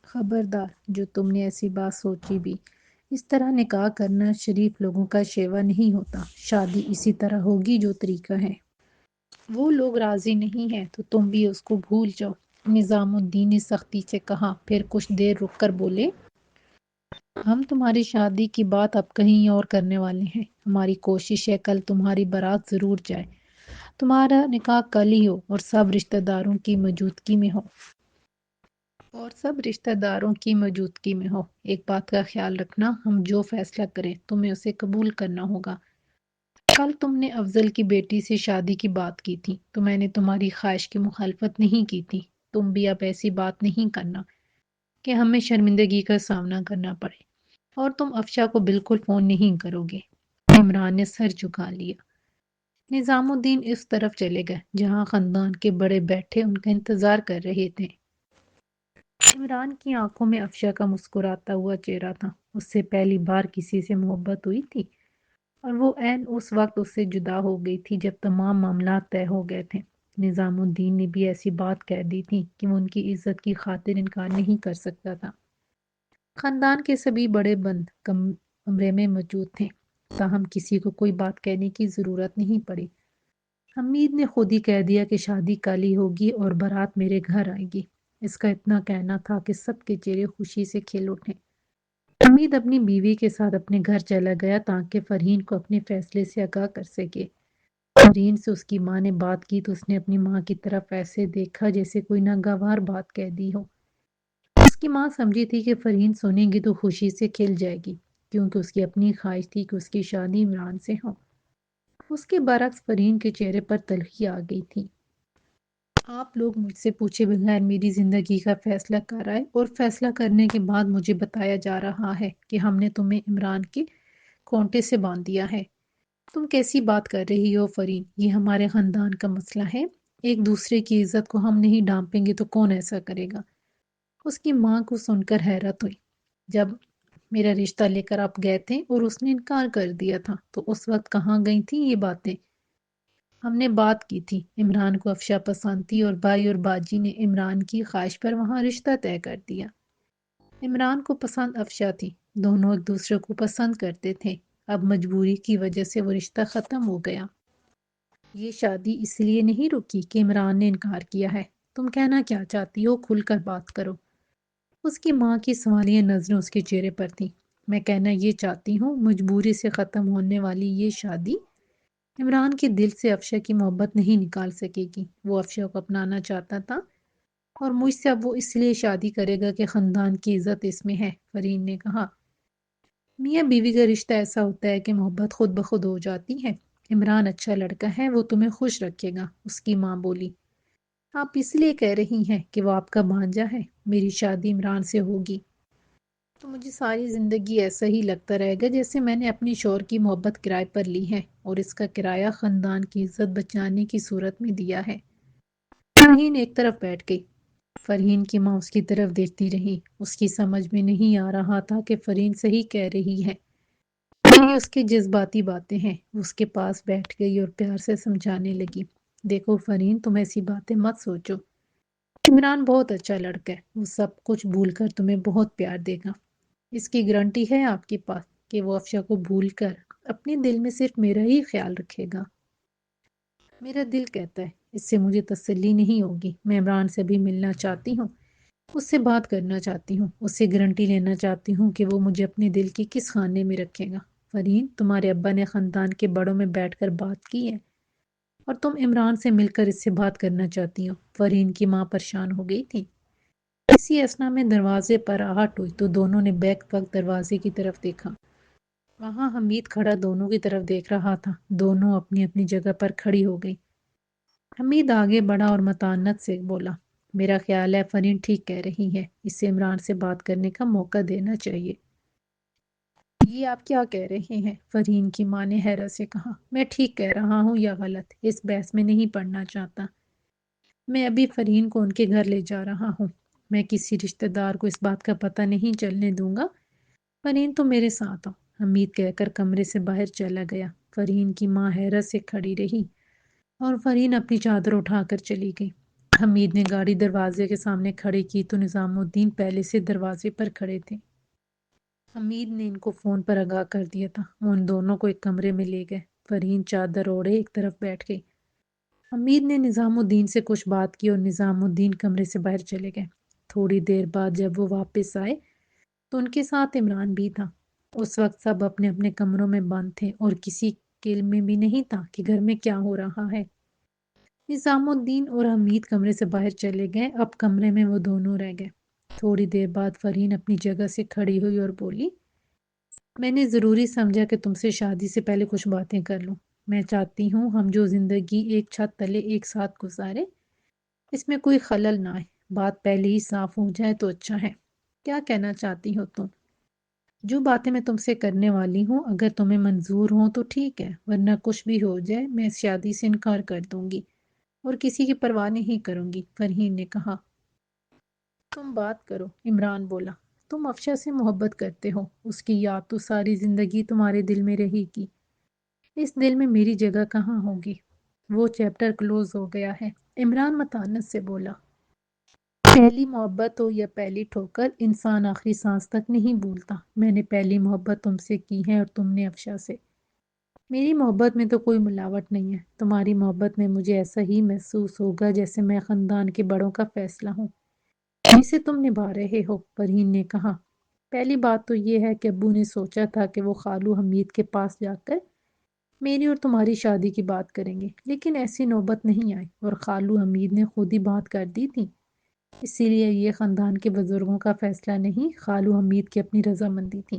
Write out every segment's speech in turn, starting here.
خبردار، جو تم نے ایسی بات سوچی بھی۔ اس طرح نکاح کرنا شریف لوگوں کا شیوا نہیں ہوتا۔ شادی اسی طرح ہوگی جو طریقہ ہے۔ وہ لوگ راضی نہیں ہیں تو تم بھی اس کو بھول جاؤ۔ نظام الدین نے سختی سے کہا، پھر کچھ دیر رک کر بولے، ہم تمہاری شادی کی بات اب کہیں اور کرنے والے ہیں۔ ہماری کوشش ہے کل تمہاری بارات ضرور جائے، تمہارا نکاح کل ہی ہو اور سب رشتہ داروں کی موجودگی میں ہو۔ ایک بات کا خیال رکھنا، ہم جو فیصلہ کریں تمہیں اسے قبول کرنا ہوگا۔ کل تم نے افضل کی بیٹی سے شادی کی بات کی تھی تو میں نے تمہاری خواہش کی مخالفت نہیں کی تھی۔ تم بھی اب ایسی بات نہیں کرنا کہ ہمیں شرمندگی کا سامنا کرنا پڑے، اور تم افشا کو بالکل فون نہیں کرو گے۔ عمران نے سر جھکا لیا۔ نظام الدین اس طرف چلے گئے جہاں خاندان کے بڑے بیٹھے ان کا انتظار کر رہے تھے۔ عمران کی آنکھوں میں افشا کا مسکراتا ہوا چہرہ تھا۔ اس سے پہلی بار کسی سے محبت ہوئی تھی، اور وہ عین اس وقت اس سے جدا ہو گئی تھی جب تمام معاملات طے ہو گئے تھے۔ نظام الدین نے بھی ایسی بات کہہ دی تھی کہ وہ ان کی عزت کی خاطر انکار نہیں کر سکتا تھا۔ خاندان کے سبھی بڑے بند کمرے میں موجود تھے، تاہم کسی کو کوئی بات کہنے کی ضرورت نہیں پڑی۔ حمید نے خود ہی کہہ دیا کہ شادی کل ہی ہوگی اور بارات میرے گھر آئے گی۔ اس کا اتنا کہنا تھا کہ سب کے چہرے خوشی سے کھل اٹھے۔ حمید اپنی بیوی کے ساتھ اپنے گھر چلا گیا تاکہ فرحین کو اپنے فیصلے سے آگاہ کر سکے۔ فرحین سے اس کی ماں نے بات کی تو اس نے اپنی ماں کی طرف ایسے دیکھا جیسے کوئی ناگوار بات کہہ دی ہو۔ اس کی ماں سمجھی تھی کہ فرحین سنے گی تو خوشی سے کھل جائے گی، کیونکہ اس کی اپنی خواہش تھی کہ اس کی شادی عمران سے ہو۔ اس کے برعکس فرحین کے چہرے پر تلخی آ گئی تھی۔ آپ لوگ مجھ سے پوچھے بغیر میری زندگی کا فیصلہ کر آئے، اور فیصلہ کرنے کے بعد مجھے بتایا جا رہا ہے کہ ہم نے تمہیں عمران کے کانٹے سے باندھ دیا ہے۔ تم کیسی بات کر رہی ہو فرحین؟ یہ ہمارے خاندان کا مسئلہ ہے۔ ایک دوسرے کی عزت کو ہم نہیں ڈانپیں گے تو کون ایسا کرے گا؟ اس کی ماں کو سن کر حیرت ہوئی۔ جب میرا رشتہ لے کر آپ گئے تھے اور اس نے انکار کر دیا تھا تو اس وقت کہاں گئی تھی یہ باتیں؟ ہم نے بات کی تھی، عمران کو افشا پسند تھی اور بھائی اور باجی نے عمران کی خواہش پر وہاں رشتہ طے کر دیا۔ عمران کو پسند افشا تھی، دونوں ایک دوسرے کو پسند کرتے تھے۔ اب مجبوری کی وجہ سے وہ رشتہ ختم ہو گیا۔ یہ شادی اس لیے نہیں رکی کہ عمران نے انکار کیا ہے۔ تم کہنا کیا چاہتی ہو؟ کھل کر بات کرو۔ اس کی ماں کی سوالیہ نظریں اس کے چہرے پر تھیں۔ میں کہنا یہ چاہتی ہوں، مجبوری سے ختم ہونے والی یہ شادی عمران کے دل سے افشا کی محبت نہیں نکال سکے گی۔ وہ افشا کو اپنانا چاہتا تھا، اور مجھ سے اب وہ اس لیے شادی کرے گا کہ خاندان کی عزت اس میں ہے، فرحین نے کہا۔ میاں بیوی کا رشتہ ایسا ہوتا ہے کہ محبت خود بخود ہو جاتی ہے۔ عمران اچھا لڑکا ہے، وہ تمہیں خوش رکھے گا، اس کی ماں بولی۔ آپ اس لیے کہہ رہی ہیں کہ وہ آپ کا بھانجا ہے؟ میری شادی عمران سے ہوگی تو مجھے ساری زندگی ایسا ہی لگتا رہے گا جیسے میں نے اپنی شوہر کی محبت کرائے پر لی ہے، اور اس کا کرایہ خاندان کی عزت بچانے کی صورت میں دیا ہے۔ فرحین ایک طرف بیٹھ گئی۔ فرحین کی ماں اس کی طرف دیکھتی رہی۔ اس کی سمجھ میں نہیں آ رہا تھا کہ فرحین صحیح کہہ رہی ہے، یہ اس کی جذباتی باتیں ہیں۔ وہ اس کے پاس بیٹھ گئی اور پیار سے سمجھانے لگی، دیکھو فرحین، تم ایسی باتیں مت سوچو۔ عمران بہت اچھا لڑکا ہے، وہ سب کچھ بھول کر تمہیں بہت پیار دے گا۔ اس کی گارنٹی ہے آپ کے پاس کہ وہ افشا کو بھول کر اپنے دل میں صرف میرا ہی خیال رکھے گا؟ میرا دل کہتا ہے اس سے مجھے تسلی نہیں ہوگی۔ میں عمران سے بھی ملنا چاہتی ہوں، اس سے بات کرنا چاہتی ہوں، اس سے گارنٹی لینا چاہتی ہوں کہ وہ مجھے اپنے دل کے کس خانے میں رکھے گا۔ فرحین، تمہارے ابا نے خاندان کے بڑوں میں بیٹھ کر بات کی ہے، اور تم عمران سے مل کر اس سے بات کرنا چاہتی ہو۔ فرحین کی ماں پریشان ہو گئی تھی۔ اسی اثنا میں دروازے پر آہٹ ہوئی تو دونوں نے بیک وقت دروازے کی طرف دیکھا۔ وہاں حمید کھڑا دونوں کی طرف دیکھ رہا تھا۔ دونوں اپنی اپنی جگہ پر کھڑی ہو گئی۔ حمید آگے بڑھا اور متانت سے بولا، میرا خیال ہے فرحین ٹھیک کہہ رہی ہے، اسے عمران سے بات کرنے کا موقع دینا چاہیے۔ یہ آپ کیا کہہ رہے ہیں؟ فرحین کی ماں نے حیرت سے کہا، میں ٹھیک کہہ رہا ہوں یا غلط، اس بحث میں نہیں پڑنا چاہتا۔ میں ابھی فرحین کو ان کے گھر لے جا رہا ہوں۔ میں کسی رشتہ دار کو اس بات کا پتہ نہیں چلنے دوں گا۔ فرحین تم میرے ساتھ آؤ، حمید کہہ کر کمرے سے باہر چلا گیا۔ فرحین کی ماں حیرت سے کھڑی رہی، اور فرحین اپنی چادر اٹھا کر چلی گئی۔ حمید نے گاڑی دروازے کے سامنے کھڑی کی تو نظام الدین پہلے سے دروازے پر کھڑے تھے۔ حمید نے ان کو فون پر آگاہ کر دیا تھا۔ وہ ان دونوں کو ایک کمرے میں لے گئے۔ فرین چادر اوڑھے ایک طرف بیٹھ گئی۔ حمید نے نظام الدین سے کچھ بات کی اور نظام الدین کمرے سے باہر چلے گئے۔ تھوڑی دیر بعد جب وہ واپس آئے تو ان کے ساتھ عمران بھی تھا۔ اس وقت سب اپنے اپنے کمروں میں بند تھے اور کسی کے علم میں بھی نہیں تھا کہ گھر میں کیا ہو رہا ہے۔ نظام الدین اور حمید کمرے سے باہر چلے گئے۔ اب کمرے میں وہ دونوں رہ گئے۔ تھوڑی دیر بعد فرین اپنی جگہ سے کھڑی ہوئی اور بولی، میں نے ضروری سمجھا کہ تم سے شادی سے پہلے کچھ باتیں کر لوں۔ میں چاہتی ہوں ہم جو زندگی ایک چھت تلے ایک ساتھ گزارے اس میں کوئی خلل نہ آئے۔ بات پہلے ہی صاف ہو جائے تو اچھا ہے۔ کیا کہنا چاہتی ہو تم؟ جو باتیں میں تم سے کرنے والی ہوں اگر تمہیں منظور ہوں تو ٹھیک ہے، ورنہ کچھ بھی ہو جائے میں اس شادی سے انکار کر دوں گی اور کسی کی پرواہ نہیں کروں گی، فرحین نے کہا۔ تم بات کرو، عمران بولا۔ تم افشا سے محبت کرتے ہو، اس کی یاد تو ساری زندگی تمہارے دل میں رہے گی۔ اس دل میں میری جگہ کہاں ہوگی؟ وہ چیپٹر کلوز ہو گیا ہے، عمران متانت سے بولا۔ پہلی محبت ہو یا پہلی ٹھوکر، انسان آخری سانس تک نہیں بھولتا۔ میں نے پہلی محبت تم سے کی ہے اور تم نے افشا سے۔ میری محبت میں تو کوئی ملاوٹ نہیں ہے۔ تمہاری محبت میں مجھے ایسا ہی محسوس ہوگا جیسے میں خاندان کے بڑوں کا فیصلہ ہوں جسے تم نبھا رہے ہو، فرحین نے کہا۔ پہلی بات تو یہ ہے کہ ابو نے سوچا تھا کہ وہ خالو حمید کے پاس جا کر میری اور تمہاری شادی کی بات کریں گے، لیکن ایسی نوبت نہیں آئی اور خالو حمید نے خود ہی بات کر دی تھی۔ اسی لیے یہ خاندان کے بزرگوں کا فیصلہ نہیں، خالو حمید کی اپنی رضامندی تھی۔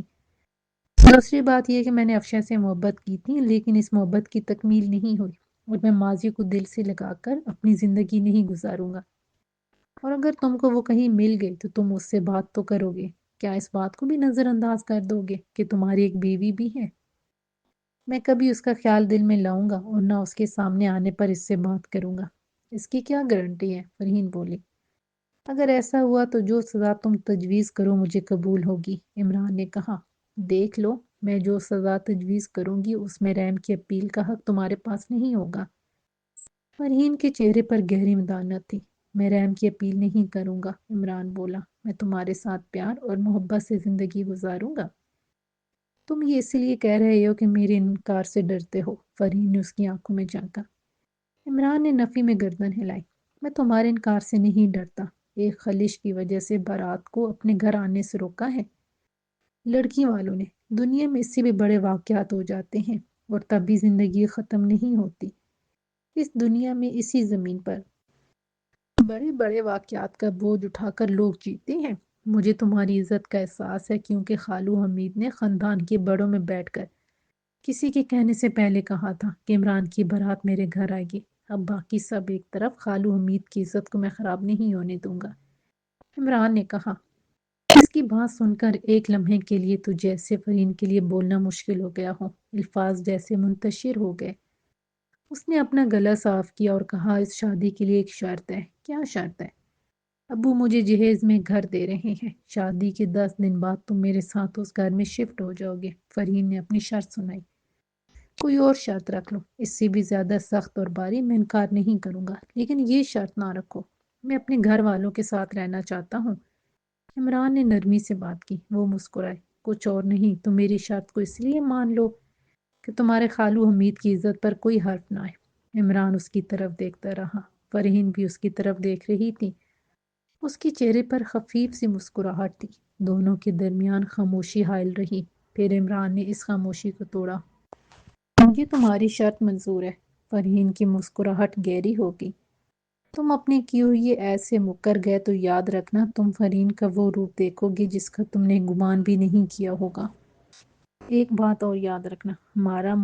دوسری بات یہ کہ میں نے افشا سے محبت کی تھی، لیکن اس محبت کی تکمیل نہیں ہوئی اور میں ماضی کو دل سے لگا کر اپنی زندگی نہیں گزاروں گا۔ اور اگر تم کو وہ کہیں مل گئی تو تم اس سے بات تو کرو گے۔ کیا اس بات کو بھی نظر انداز کر دو گے کہ تمہاری ایک بیوی بھی ہے؟ میں کبھی اس کا خیال دل میں لاؤں گا اور نہ اس کے سامنے آنے پر اس سے بات کروں گا۔ اس کی کیا گارنٹی ہے؟ فرحین بولی۔ اگر ایسا ہوا تو جو سزا تم تجویز کرو مجھے قبول ہوگی، عمران نے کہا۔ دیکھ لو، میں جو سزا تجویز کروں گی اس میں رحم کی اپیل کا حق تمہارے پاس نہیں ہوگا۔ فرحین کے چہرے پر گہری مداحت تھی۔ میں رحم کی اپیل نہیں کروں گا، عمران بولا۔ میں تمہارے ساتھ پیار اور محبت سے زندگی گزاروں گا۔ تم یہ اس لیے کہہ رہے ہو کہ میرے انکار سے ڈرتے ہو، فرحین نے اس کی آنکھوں میں جھانکا۔ عمران نے نفی میں گردن ہلائی۔ میں تمہارے انکار سے نہیں ڈرتا۔ ایک خلش کی وجہ سے بارات کو اپنے گھر آنے سے روکا ہے لڑکی والوں نے۔ دنیا میں اس سے بھی بڑے واقعات ہو جاتے ہیں اور تب بھی زندگی ختم نہیں ہوتی۔ اس دنیا میں، اسی زمین پر بڑے بڑے واقعات کا بوجھ اٹھا کر لوگ جیتے ہیں۔ مجھے تمہاری عزت کا احساس ہے کیونکہ خالو حمید نے خاندان کے بڑوں میں بیٹھ کر کسی کے کہنے سے پہلے کہا تھا کہ عمران کی بارات میرے گھر آئے گی۔ اب باقی سب ایک طرف، خالو حمید کی عزت کو میں خراب نہیں ہونے دوں گا، عمران نے کہا۔ اس کی بات سن کر ایک لمحے کے لیے تو جیسے فرین کے لیے بولنا مشکل ہو گیا ہو، الفاظ جیسے منتشر ہو گئے۔ اس نے اپنا گلا صاف کیا اور کہا، اس شادی کے لیے ایک شرط ہے۔ کیا شرط ہے؟ ابو مجھے جہیز میں گھر دے رہے ہیں، شادی کے 10 دن بعد تم میرے ساتھ اس گھر میں شفٹ ہو جاؤ گے۔ فرین نے اپنی شرط سنائی۔ کوئی اور شرط رکھ لو، اس سے بھی زیادہ سخت اور باری، میں انکار نہیں کروں گا، لیکن یہ شرط نہ رکھو، میں اپنے گھر والوں کے ساتھ رہنا چاہتا ہوں۔ عمران نے نرمی سے بات کی۔ وہ مسکرائے۔ کچھ اور نہیں تو میری شرط کو اس لیے مان لو کہ تمہارے خالو حمید کی عزت پر کوئی حرف نہ آئے۔ عمران اس کی طرف دیکھتا رہا۔ فرحین بھی اس کی طرف دیکھ رہی تھی۔ اس کے چہرے پر خفیف سی مسکراہٹ تھی۔ دونوں کے درمیان خاموشی حائل رہی۔ پھر عمران نے اس خاموشی کو توڑا۔ مجھے تمہاری شرط منظور ہے۔ فرحین کی مسکراہٹ گہری ہو گئی۔ تم اپنے کیے ہوئے ایسے مکر گئے تو یاد رکھنا تم فرین کا وہ روپ دیکھو گے جس کا تم نے گمان بھی نہیں کیا ہوگا۔ ایک بات اور یاد رکھنا، ہمارا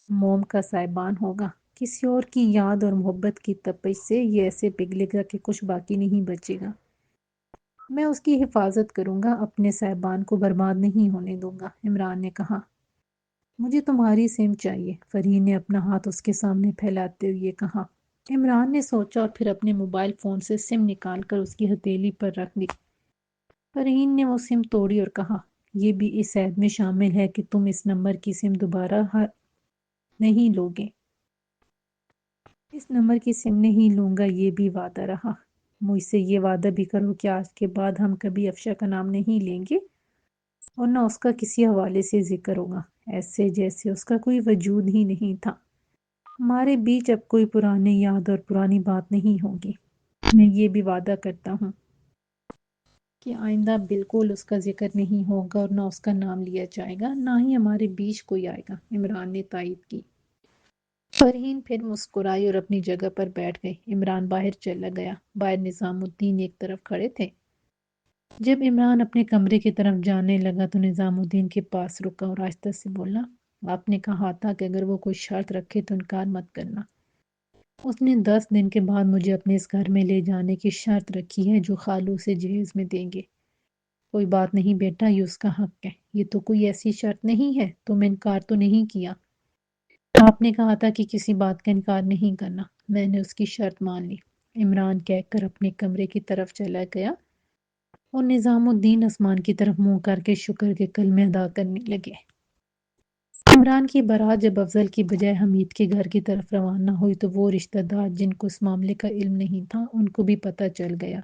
موم کا سائبان ہوگا۔ کسی اور کی یاد اور محبت کی تپش سے یہ ایسے پگھلے گا کہ کچھ باقی نہیں بچے گا۔ میں اس کی حفاظت کروں گا، اپنے سائبان کو برباد نہیں ہونے دوں گا، عمران نے کہا۔ مجھے تمہاری سم چاہیے، فرحین نے اپنا ہاتھ اس کے سامنے پھیلاتے ہوئے کہا۔ عمران نے سوچا اور پھر اپنے موبائل فون سے سم نکال کر اس کی ہتھیلی پر رکھ دی۔ فرحین نے وہ سم توڑی اور کہا، یہ بھی اس عہد میں شامل ہے کہ تم اس نمبر کی سم دوبارہ نہیں لوگے۔ اس نمبر کی سم نہیں لوں گا، یہ بھی وعدہ رہا۔ مجھ سے یہ وعدہ بھی کرو کہ آج کے بعد ہم کبھی افشا کا نام نہیں لیں گے اور نہ اس کا کسی حوالے سے ذکر ہوگا، ایسے جیسے اس کا کوئی وجود ہی نہیں تھا۔ ہمارے بیچ اب کوئی پرانی یاد اور پرانی بات نہیں ہوگی۔ میں یہ بھی وعدہ کرتا ہوں کہ آئندہ بالکل اس کا ذکر نہیں ہوگا اور نہ اس کا نام لیا جائے گا، نہ ہی ہمارے بیچ کوئی آئے گا، عمران نے تائید کی۔ فرحین پھر مسکرائی اور اپنی جگہ پر بیٹھ گئی۔ عمران باہر چلا گیا۔ باہر نظام الدین ایک طرف کھڑے تھے۔ جب عمران اپنے کمرے کی طرف جانے لگا تو نظام الدین کے پاس رکا اور آہستہ سے بولا، آپ نے کہا تھا کہ اگر وہ کوئی شرط رکھے تو انکار مت کرنا۔ اس نے 10 دن کے بعد مجھے اپنے اس گھر میں لے جانے کی شرط رکھی ہے جو خالو سے جہیز میں دیں گے۔ کوئی بات نہیں بیٹا، یہ اس کا حق ہے، یہ تو کوئی ایسی شرط نہیں ہے، تم انکار تو نہیں کیا؟ آپ نے کہا تھا کہ کسی بات کا انکار نہیں کرنا، میں نے اس کی شرط مان لی، عمران کہہ کر اپنے کمرے کی طرف چلا گیا اور نظام الدین آسمان کی طرف منہ کر کے شکر کے کلمے ادا کرنے لگے۔ عمران کی بارات جب افضل کی بجائے حمید کے گھر کی طرف روانہ ہوئی تو وہ رشتہ دار جن کو اس معاملے کا علم نہیں تھا ان کو بھی پتہ چل گیا۔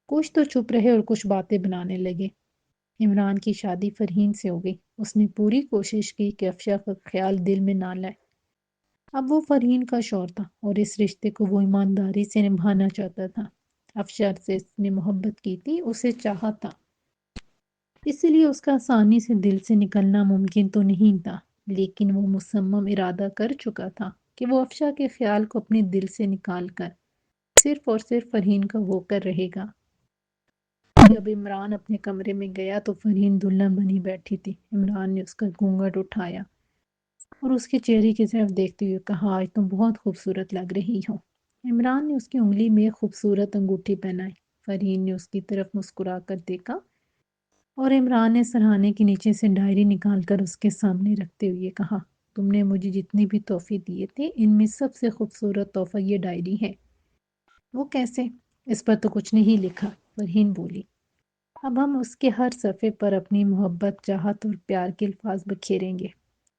کچھ تو چپ رہے اور کچھ باتیں بنانے لگے۔ عمران کی شادی فرحین سے ہو گئی۔ اس نے پوری کوشش کی کہ افشا کا خیال دل میں نہ لائے۔ اب وہ فرحین کا شوہر تھا اور اس رشتے کو وہ ایمانداری سے نبھانا چاہتا تھا۔ افشا سے اس نے محبت کی تھی، اسے چاہا تھا، اس لیے اس کا آسانی سے دل سے نکلنا ممکن تو نہیں تھا، لیکن وہ مصمم ارادہ کر چکا تھا کہ وہ افشا کے خیال کو اپنے دل سے نکال کر صرف اور صرف فرحین کا ہو کر رہے گا۔ جب عمران اپنے کمرے میں گیا تو فرحین دلہن بنی بیٹھی تھی۔ عمران نے اس کا گھونگھٹ اٹھایا اور اس کے چہرے کی طرف دیکھتے ہوئے کہا، آج تم بہت خوبصورت لگ رہی ہو۔ عمران نے اس کی انگلی میں ایک خوبصورت انگوٹھی پہنائی۔ فرحین نے اس کی طرف مسکرا کر دیکھا اور عمران نے سرہانے کے نیچے سے ڈائری نکال کر اس کے سامنے رکھتے ہوئے کہا، تم نے مجھے جتنے بھی تحفے دیے تھے ان میں سب سے خوبصورت تحفہ یہ ڈائری ہے۔ وہ کیسے؟ اس پر تو کچھ نہیں لکھا، فرحین بولی۔ اب ہم اس کے ہر صفحے پر اپنی محبت، چاہت اور پیار کے الفاظ بکھیریں گے۔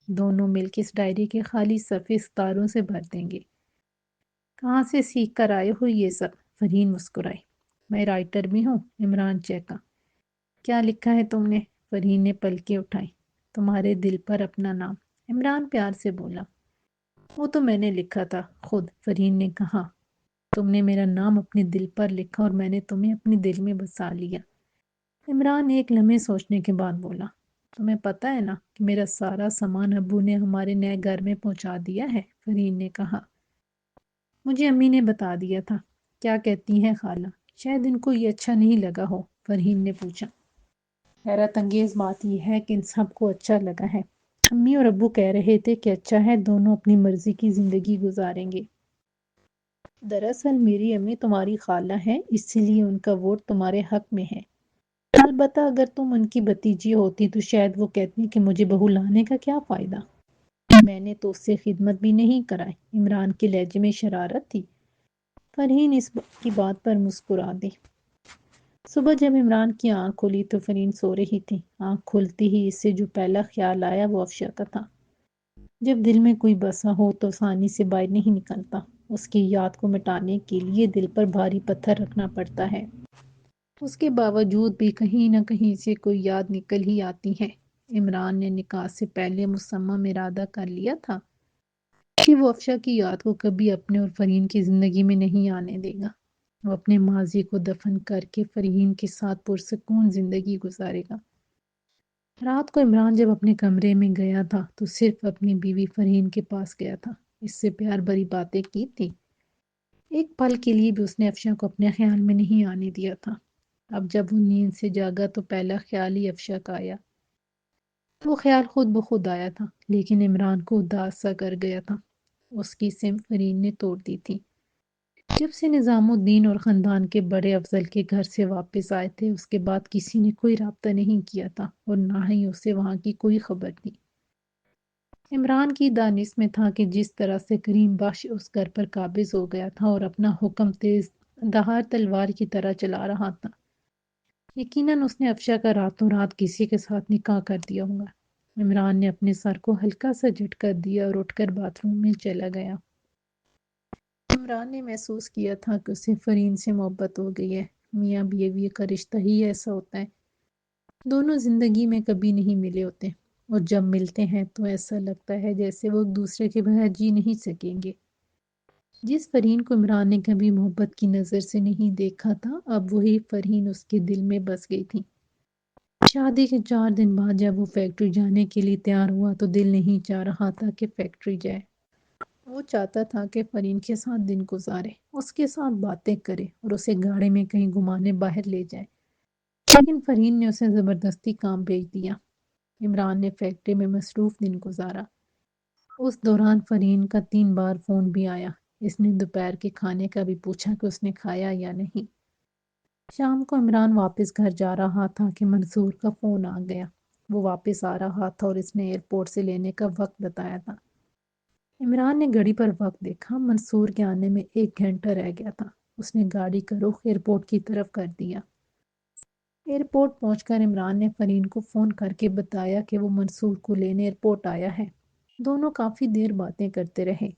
دونوں مل کے اس ڈائری کے خالی صفحے ستاروں سے بھر دیں گے۔ کہاں سے سیکھ کر آئے ہو یہ سب؟ فرحین مسکرائی۔ میں رائٹر بھی ہوں، عمران چہکا۔ کیا لکھا ہے تم نے؟ فرحین نے پلکیں اٹھائی۔ تمہارے دل پر اپنا نام، عمران پیار سے بولا۔ وہ تو میں نے لکھا تھا خود، فرحین نے کہا۔ تم نے میرا نام اپنے دل پر لکھا اور میں نے تمہیں اپنے دل میں بسا لیا۔ عمران نے ایک لمحے سوچنے کے بعد بولا، تمہیں پتہ ہے نا کہ میرا سارا سامان ابو نے ہمارے نئے گھر میں پہنچا دیا ہے، فرحین نے کہا۔ مجھے امی نے بتا دیا تھا۔ کیا کہتی ہیں خالہ؟ شاید ان کو یہ اچھا نہیں لگا ہو، فرحین نے پوچھا۔ حیرت انگیز بات یہ ہے کہ ان سب کو اچھا لگا ہے۔ امی اور ابو کہہ رہے تھے کہ اچھا ہے، دونوں اپنی مرضی کی زندگی گزاریں گے۔ دراصل میری امی تمہاری خالہ ہیں، اس لیے ان کا ووٹ تمہارے حق میں ہے۔ البتہ اگر تم ان کی بھتیجی ہوتی تو شاید وہ کہتی کہ مجھے بہو لانے کا کیا فائدہ؟ میں نے تو اس سے خدمت بھی نہیں کرائی، عمران کے لہجے میں شرارت تھی۔ فرحین اس کی بات پر مسکرا دی۔ صبح جب عمران کی آنکھ کھلی تو فرحین سو رہی تھی۔ آنکھ کھلتی ہی اس سے جو پہلا خیال آیا وہ افشا کا تھا۔ جب دل میں کوئی بسا ہو تو آسانی سے باہر نہیں نکلتا، اس کی یاد کو مٹانے کے لیے دل پر بھاری پتھر رکھنا پڑتا ہے۔ اس کے باوجود بھی کہیں نہ کہیں سے کوئی یاد نکل ہی آتی ہے۔ عمران نے نکاح سے پہلے مصمم ارادہ کر لیا تھا کہ وہ افشا کی یاد کو کبھی اپنے اور فرحین کی زندگی میں نہیں آنے دے گا۔ وہ اپنے ماضی کو دفن کر کے فرحین کے ساتھ پرسکون زندگی گزارے گا۔ رات کو عمران جب اپنے کمرے میں گیا تھا تو صرف اپنی بیوی فرحین کے پاس گیا تھا، اس سے پیار بھری باتیں کی تھی۔ ایک پل کے لیے بھی اس نے افشا کو اپنے خیال میں نہیں آنے دیا تھا۔ اب جب وہ نیند سے جاگا تو پہلا خیال ہی افشا کا آیا۔ وہ خیال خود بخود آیا تھا، لیکن عمران کو اداس سا کر گیا تھا۔ اس کی سم فرحین نے توڑ دی تھی۔ جب سے نظام الدین اور خاندان کے بڑے افضل کے گھر سے واپس آئے تھے اس کے بعد کسی نے کوئی رابطہ نہیں کیا تھا اور نہ ہی اسے وہاں کی کوئی خبر تھی۔ عمران کی دانش میں تھا کہ جس طرح سے کریم بخش اس گھر پر قابض ہو گیا تھا اور اپنا حکم تیز دھار تلوار کی طرح چلا رہا تھا، یقیناً اس نے افشا کا راتوں رات کسی کے ساتھ نکاح کر دیا ہوگا۔ عمران نے اپنے سر کو ہلکا سا جھٹکا دیا اور اٹھ کر باتھ روم میں چلا گیا۔ عمران نے محسوس کیا تھا کہ اسے فرین سے محبت ہو گئی ہے۔ میاں بیوی کا رشتہ ہی ایسا ہوتا ہے، دونوں زندگی میں کبھی نہیں ملے ہوتے، اور جب ملتے ہیں تو ایسا لگتا ہے جیسے وہ ایک دوسرے کے بغیر جی نہیں سکیں گے۔ جس فرین کو عمران نے کبھی محبت کی نظر سے نہیں دیکھا تھا، اب وہی فرین اس کے دل میں بس گئی تھی۔ شادی کے 4 دن بعد جب وہ فیکٹری جانے کے لیے تیار ہوا تو دل نہیں چاہ رہا تھا کہ فیکٹری جائے۔ وہ چاہتا تھا کہ فرین کے ساتھ دن گزارے، اس کے ساتھ باتیں کرے اور اسے گاڑی میں کہیں گھمانے باہر لے جائے، لیکن فرین نے اسے زبردستی کام بھیج دیا۔ عمران نے فیکٹری میں مصروف دن گزارا۔ اس دوران فرین کا 3 بار فون بھی آیا۔ اس نے دوپہر کے کھانے کا بھی پوچھا کہ اس نے کھایا یا نہیں۔ شام کو عمران واپس گھر جا رہا تھا کہ منصور کا فون آ گیا۔ وہ واپس آ رہا تھا اور اس نے ایئرپورٹ سے لینے کا وقت بتایا تھا۔ عمران نے گھڑی پر وقت دیکھا، منصور کے آنے میں 1 گھنٹہ رہ گیا تھا۔ اس نے گاڑی کا رخ ایئرپورٹ کی طرف کر دیا۔ ایئرپورٹ پہنچ کر عمران نے فرین کو فون کر کے بتایا کہ وہ منصور کو لینے ایئرپورٹ آیا ہے۔ دونوں کافی دیر باتیں کرتے رہے۔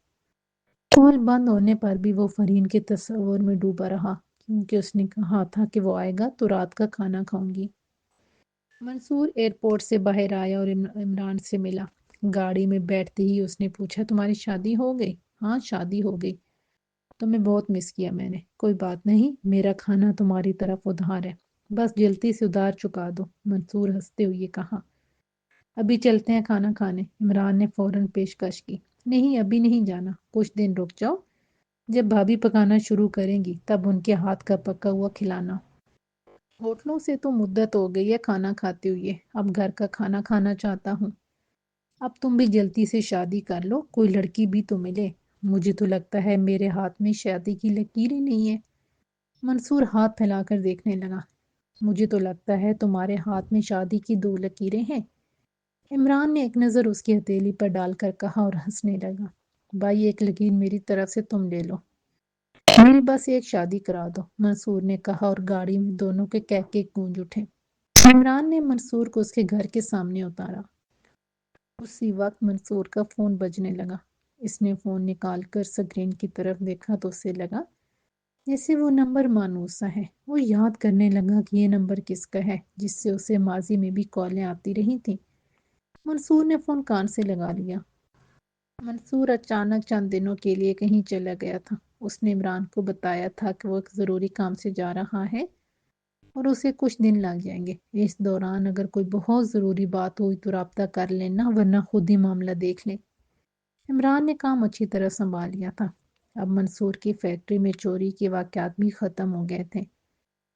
کال بند ہونے پر بھی وہ فرین کے تصور میں ڈوبا رہا، کیونکہ اس نے کہا تھا کہ وہ آئے گا تو رات کا کھانا کھاؤں گی۔ منصور ایئرپورٹ سے باہر آیا اور عمران سے ملا۔ گاڑی میں بیٹھتے ہی اس نے پوچھا، تمہاری شادی ہو گئی؟ ہاں شادی ہو گئی، تمہیں بہت مس کیا میں نے۔ کوئی بات نہیں، میرا کھانا تمہاری طرف ادھار ہے، بس جلدی سے ادھار چکا دو، منصور ہنستے ہوئے کہا۔ ابھی چلتے ہیں کھانا کھانے، عمران نے فوراً پیشکش کی۔ نہیں ابھی نہیں جانا، کچھ دن رک جاؤ، جب بھابھی پکانا شروع کریں گی تب ان کے ہاتھ کا پکا ہوا کھلانا۔ ہوٹلوں سے تو مدت ہو گئی ہے کھانا کھاتے ہوئے، اب گھر کا کھانا کھانا چاہتا ہوں۔ اب تم بھی جلدی سے شادی کر لو، کوئی لڑکی بھی تو ملے، مجھے تو لگتا ہے میرے ہاتھ میں شادی کی لکیر ہی نہیں ہے۔ منصور ہاتھ پھیلا کر دیکھنے لگا۔ مجھے تو لگتا ہے تمہارے ہاتھ میں شادی کی 2 لکیریں ہیں۔ عمران نے ایک نظر اس کی ہتھیلی پر ڈال کر کہا اور ہنسنے لگا۔ بھائی ایک لکیر میری طرف سے تم لے لو، میری بس ایک شادی کرا دو، منصور نے کہا، اور گاڑی میں دونوں کے کہکے گونج اٹھے۔ عمران نے منصور کو اس کے گھر کے سامنے اتارا۔ اسی وقت منصور کا فون بجنے لگا۔ اس نے فون نکال کر سکرین کی طرف دیکھا تو اسے لگا جیسے وہ نمبر مانوس سا ہے۔ وہ یاد کرنے لگا کہ یہ نمبر کس کا ہے جس سے اسے ماضی میں بھی کالیں آتی رہی تھیں۔ منصور نے فون کان سے لگا لیا۔ منصور اچانک چند دنوں کے لیے کہیں چلا گیا تھا۔ اس نے عمران کو بتایا تھا کہ وہ ایک ضروری کام سے جا رہا ہے اور اسے کچھ دن لگ جائیں گے۔ اس دوران اگر کوئی بہت ضروری بات ہوئی تو رابطہ کر لینا، ورنہ خود ہی معاملہ دیکھ لیں۔ عمران نے کام اچھی طرح سنبھال لیا تھا۔ اب منصور کی فیکٹری میں چوری کے واقعات بھی ختم ہو گئے تھے۔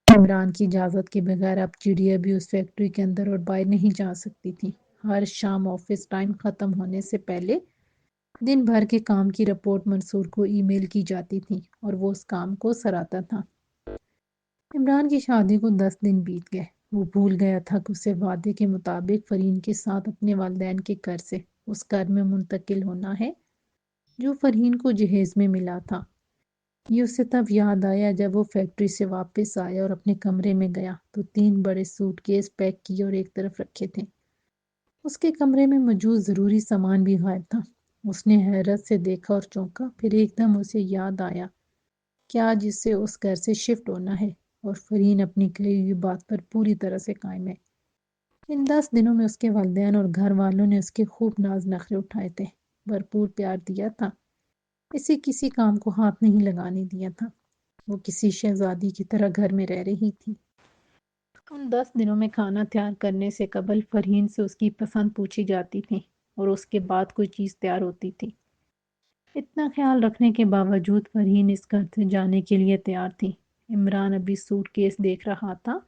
عمران کی اجازت کے بغیر اب چڑیا بھی اس فیکٹری کے اندر اور باہر نہیں جا سکتی تھی۔ ہر شام آفس ٹائم ختم ہونے سے پہلے دن بھر کے کام کی رپورٹ منصور کو ای میل کی جاتی تھی اور وہ اس کام کو سراتا تھا۔ عمران کی شادی کو 10 دن بیت گئے۔ وہ بھول گیا تھا کہ اسے وعدے کے مطابق فرین کے ساتھ اپنے والدین کے گھر سے اس گھر میں منتقل ہونا ہے جو فرین کو جہیز میں ملا تھا۔ یہ اسے تب یاد آیا جب وہ فیکٹری سے واپس آیا اور اپنے کمرے میں گیا تو 3 بڑے سوٹ کیس پیک کیے اور ایک طرف رکھے تھے۔ اس کے کمرے میں موجود ضروری سامان بھی غائب تھا۔ اس نے حیرت سے دیکھا اور چونکا، پھر ایک دم اسے یاد آیا کہ آج اسے اس گھر سے شفٹ ہونا ہے اور فرین اپنی کہی ہوئی بات پر پوری طرح سے قائم ہے۔ ان 10 دنوں میں اس کے والدین اور گھر والوں نے اس کے خوب ناز نخرے اٹھائے تھے، بھرپور پیار دیا تھا، اسے کسی کام کو ہاتھ نہیں لگانے دیا تھا۔ وہ کسی شہزادی کی طرح گھر میں رہ رہی تھی۔ ان 10 دنوں میں کھانا تیار کرنے سے قبل فرین سے اس کی پسند پوچھی جاتی تھی اور اس کے بعد کوئی چیز تیار ہوتی تھی۔ اتنا خیال رکھنے کے باوجود فرین اس گھر سے جانے کے لیے تیار تھی۔ عمران ابھی سوٹ کیس دیکھ رہا تھا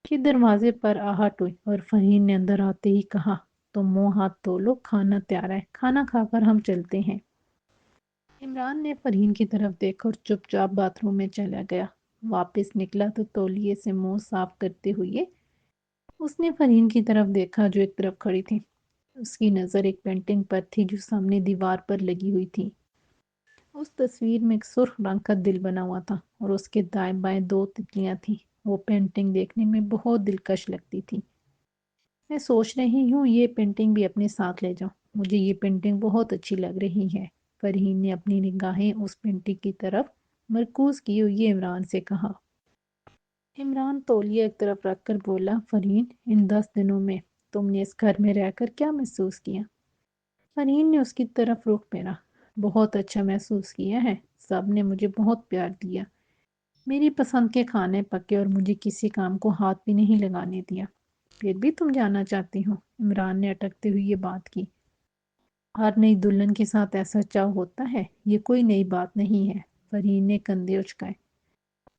کہ دروازے پر آہٹ ہوئی اور فرین نے اندر آتے ہی کہا، تم منہ ہاتھ دھو لو، کھانا تیار ہے، کھانا کھا کر ہم چلتے ہیں۔ عمران نے فرین کی طرف دیکھا اور چپ چاپ باتھ روم میں چلا گیا۔ واپس نکلا تو تولیے سے منہ صاف کرتے ہوئے اس نے فرین کی طرف دیکھا جو ایک طرف کھڑی تھی۔ اس کی نظر ایک پینٹنگ پر تھی جو سامنے دیوار پر لگی ہوئی تھی۔ اس تصویر میں ایک سرخ رنگ کا دل بنا ہوا تھا اور اس کے دائیں بائیں 2 تتلیاں تھیں۔ وہ پینٹنگ دیکھنے میں بہت دلکش لگتی تھی۔ میں سوچ رہی ہوں یہ پینٹنگ بھی اپنے ساتھ لے جاؤں، مجھے یہ پینٹنگ بہت اچھی لگ رہی ہے، فرحین نے اپنی نگاہیں اس پینٹنگ کی طرف مرکوز کی اور یہ عمران سے کہا۔ عمران تولیہ ایک طرف رکھ کر بولا، فرحین، ان 10 دنوں میں تم نے اس گھر میں رہ کر کیا محسوس کیا؟ فرحین نے اس کی طرف رخ پھیرا۔ بہت اچھا محسوس کیا ہے، سب نے مجھے بہت پیار دیا، میری پسند کے کھانے پکے اور مجھے کسی کام کو ہاتھ بھی نہیں لگانے دیا۔ پھر بھی تم جانا چاہتی ہو؟ عمران نے اٹکتے ہوئے یہ بات کی۔ ہر نئی دلہن کے ساتھ ایسا چاو ہوتا ہے، یہ کوئی نئی بات نہیں ہے۔ فرحین نے کندھے اچکائے۔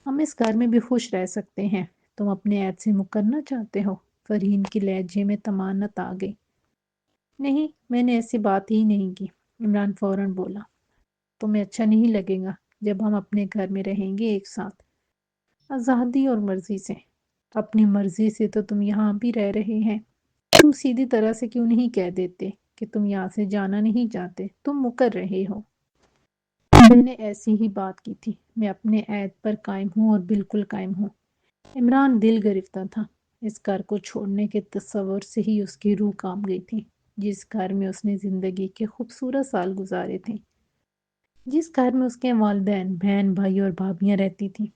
ہم اس گھر میں بھی خوش رہ سکتے ہیں، تم اپنے عہد سے مکرنا چاہتے ہو؟ فرحین کی لہجے میں طمانت آ گئی۔ نہیں، میں نے ایسی بات ہی نہیں کی، عمران فوراً بولا۔ تمہیں اچھا نہیں لگے گا جب ہم اپنے گھر میں رہیں گے ایک ساتھ، آزادی اور مرضی سے۔ اپنی مرضی سے تو تم یہاں بھی رہ رہے ہیں، تم سیدھی طرح سے کیوں نہیں کہہ دیتے کہ تم یہاں سے جانا نہیں چاہتے، تم مکر رہے ہو؟ میں نے ایسی ہی بات کی تھی، میں اپنے عہد پر قائم ہوں اور بالکل قائم ہوں۔ عمران دل گرفتہ تھا، اس گھر کو چھوڑنے کے تصور سے ہی اس کی روح کانپ گئی تھی، جس گھر میں اس نے زندگی کے خوبصورت سال گزارے تھے، جس گھر میں اس کے والدین، بہن، بھائی اور بھابیاں رہتی تھیں۔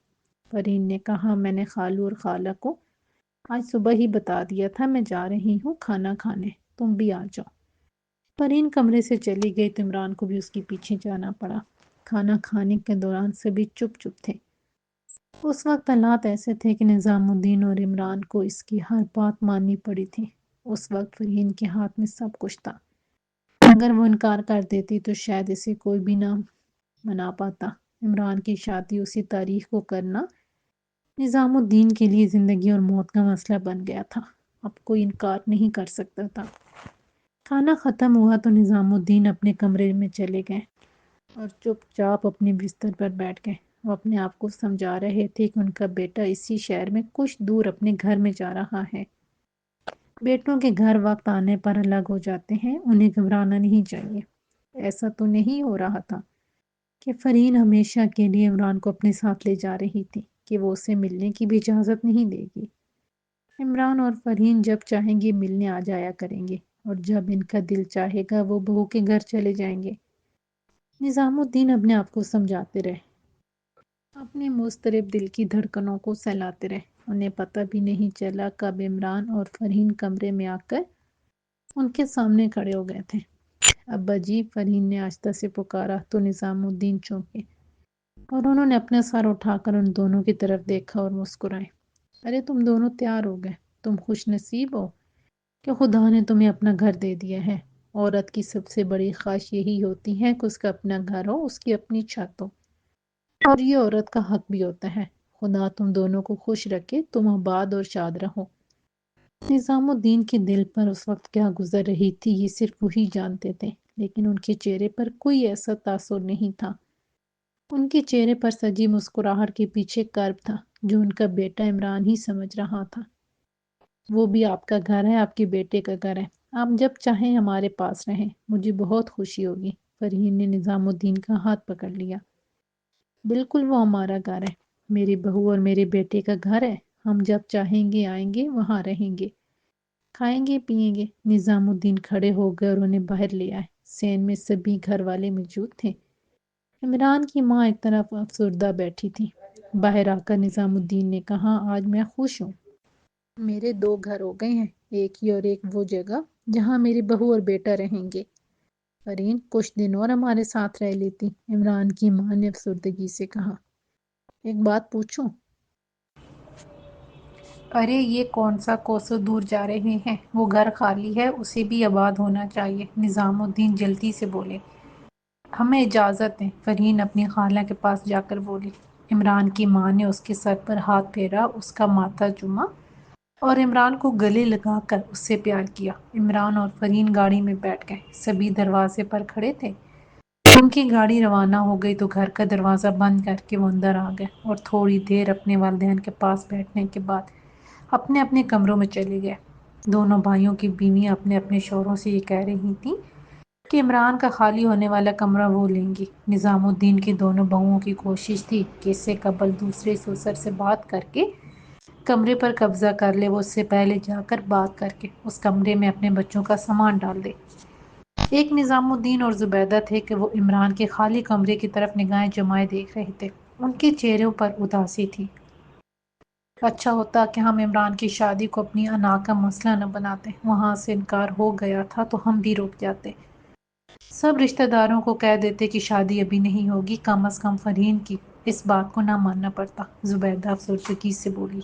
فرحین نے کہا، میں نے خالو اور خالہ کو آج صبح ہی بتا دیا تھا میں جا رہی ہوں کھانا کھانے، تم بھی آ جاؤ۔ فرحین کمرے سے چلی گئی تو عمران کو بھی اس کے پیچھے جانا پڑا۔ کھانا کھانے کے دوران سبھی چپ چپ تھے۔ اس وقت حالات ایسے تھے کہ نظام الدین اور عمران کو اس کی ہر بات ماننی پڑی تھی۔ اس وقت فرحین کے ہاتھ میں سب کچھ تھا، اگر وہ انکار کر دیتی تو شاید اسے کوئی بھی نہ منا پاتا۔ عمران کی شادی اسی تاریخ کو کرنا نظام الدین کے لیے زندگی اور موت کا مسئلہ بن گیا تھا، اب کوئی انکار نہیں کر سکتا تھا۔ کھانا ختم ہوا تو نظام الدین اپنے کمرے میں چلے گئے اور چپ چاپ اپنے بستر پر بیٹھ گئے۔ وہ اپنے آپ کو سمجھا رہے تھے کہ ان کا بیٹا اسی شہر میں کچھ دور اپنے گھر میں جا رہا ہے۔ بیٹوں کے گھر وقت آنے پر الگ ہو جاتے ہیں، انہیں گھبرانا نہیں چاہیے۔ ایسا تو نہیں ہو رہا تھا کہ فرحین ہمیشہ کے لیے عمران کو اپنے ساتھ لے جا رہی تھی کہ وہ اسے ملنے کی بھی اجازت نہیں دے گی۔ عمران اور فرحین جب چاہیں گے ملنے آ جایا کریں گے، اور جب ان کا دل چاہے گا وہ بہو کے گھر چلے جائیں گے۔ نظام الدین اپنے آپ کو سمجھاتے رہے، اپنے مضطرب دل کی دھڑکنوں کو سہلاتے رہے۔ انہیں پتہ بھی نہیں چلا کب عمران اور فرحین کمرے میں آ کر ان کے سامنے کھڑے ہو گئے تھے۔ ابا جی، فرحین نے آہستہ سے پکارا تو نظام الدین چونکے اور انہوں نے اپنا سر اٹھا کر ان دونوں کی طرف دیکھا اور مسکرائے۔ ارے تم دونوں تیار ہو گئے، تم خوش نصیب ہو کہ خدا نے تمہیں اپنا گھر دے دیا ہے۔ عورت کی سب سے بڑی خواہش یہی ہوتی ہے کہ اس کا اپنا گھر ہو، اس کی اپنی چھت ہو، اور یہ عورت کا حق بھی ہوتا ہے۔ خدا تم دونوں کو خوش رکھے، تم آباد اور شاد رہو۔ نظام الدین کے دل پر اس وقت کیا گزر رہی تھی یہ صرف وہی جانتے تھے، لیکن ان کے چہرے پر کوئی ایسا تاثر نہیں تھا۔ ان کے چہرے پر سجی مسکراہٹ کے پیچھے کرب تھا جو ان کا بیٹا عمران ہی سمجھ رہا تھا۔ وہ بھی آپ کا گھر ہے، آپ کے بیٹے کا گھر ہے، آپ جب چاہیں ہمارے پاس رہیں، مجھے بہت خوشی ہوگی۔ فرحین نے نظام الدین کا ہاتھ پکڑ لیا۔ بالکل، وہ ہمارا گھر ہے، میری بہو اور میرے بیٹے کا گھر ہے، ہم جب چاہیں گے آئیں گے، وہاں رہیں گے، کھائیں گے، پیئیں گے۔ نظام الدین کھڑے ہو گئے اور انہیں باہر لے آئے۔ سین میں سبھی گھر والے موجود تھے۔ عمران کی ماں ایک طرف افسردہ بیٹھی تھی۔ باہر آ کر نظام الدین نے کہا، آج میں خوش ہوں، میرے 2 گھر ہو گئے ہیں، ایک یہ اور ایک وہ جگہ جہاں میری بہو اور بیٹا رہیں گے۔ فرحین کچھ دن اور ہمارے ساتھ رہ لیتی، عمران کی ماں نے افسردگی سے کہا۔ ایک بات پوچھوں؟ ارے یہ کون سا کوسوں دور جا رہے ہیں، وہ گھر خالی ہے، اسے بھی آباد ہونا چاہیے۔ نظام الدین جلدی سے بولے۔ ہمیں اجازت دیں، فرحین اپنی خالہ کے پاس جا کر بولی۔ عمران کی ماں نے اس کے سر پر ہاتھ پھیرا، اس کا ماتھا چوما اور عمران کو گلے لگا کر اس سے پیار کیا۔ عمران اور فرحین گاڑی میں بیٹھ گئے، سبھی دروازے پر کھڑے تھے۔ ان کی گاڑی روانہ ہو گئی تو گھر کا دروازہ بند کر کے وہ اندر آ گئے اور تھوڑی دیر اپنے والدین کے پاس بیٹھنے کے بعد اپنے اپنے کمروں میں چلے گئے۔ دونوں بھائیوں کی بیویاں اپنے اپنے شوہروں سے یہ کہہ رہی تھیں کہ عمران کا خالی ہونے والا کمرہ وہ لیں گی۔ نظام الدین کی دونوں بہوؤں کی کوشش تھی کہ اس سے قبل دوسرے سسر سے بات کر کے کمرے پر قبضہ کر لے، وہ اس سے پہلے جا کر بات کر کے اس کمرے میں اپنے بچوں کا سامان ڈال دے۔ ایک نظام الدین اور زبیدہ تھے کہ وہ عمران کے خالی کمرے کی طرف نگاہیں جمائے دیکھ رہے تھے۔ ان کے چہروں پر اداسی تھی۔ اچھا ہوتا کہ ہم عمران کی شادی کو اپنی انا کا مسئلہ نہ بناتے، وہاں سے انکار ہو گیا تھا تو ہم بھی رک جاتے، سب رشتہ داروں کو کہہ دیتے کہ شادی ابھی نہیں ہوگی، کم از کم فرحین کی اس بات کو نہ ماننا پڑتا۔ زبیدہ افسردگی سے بولی،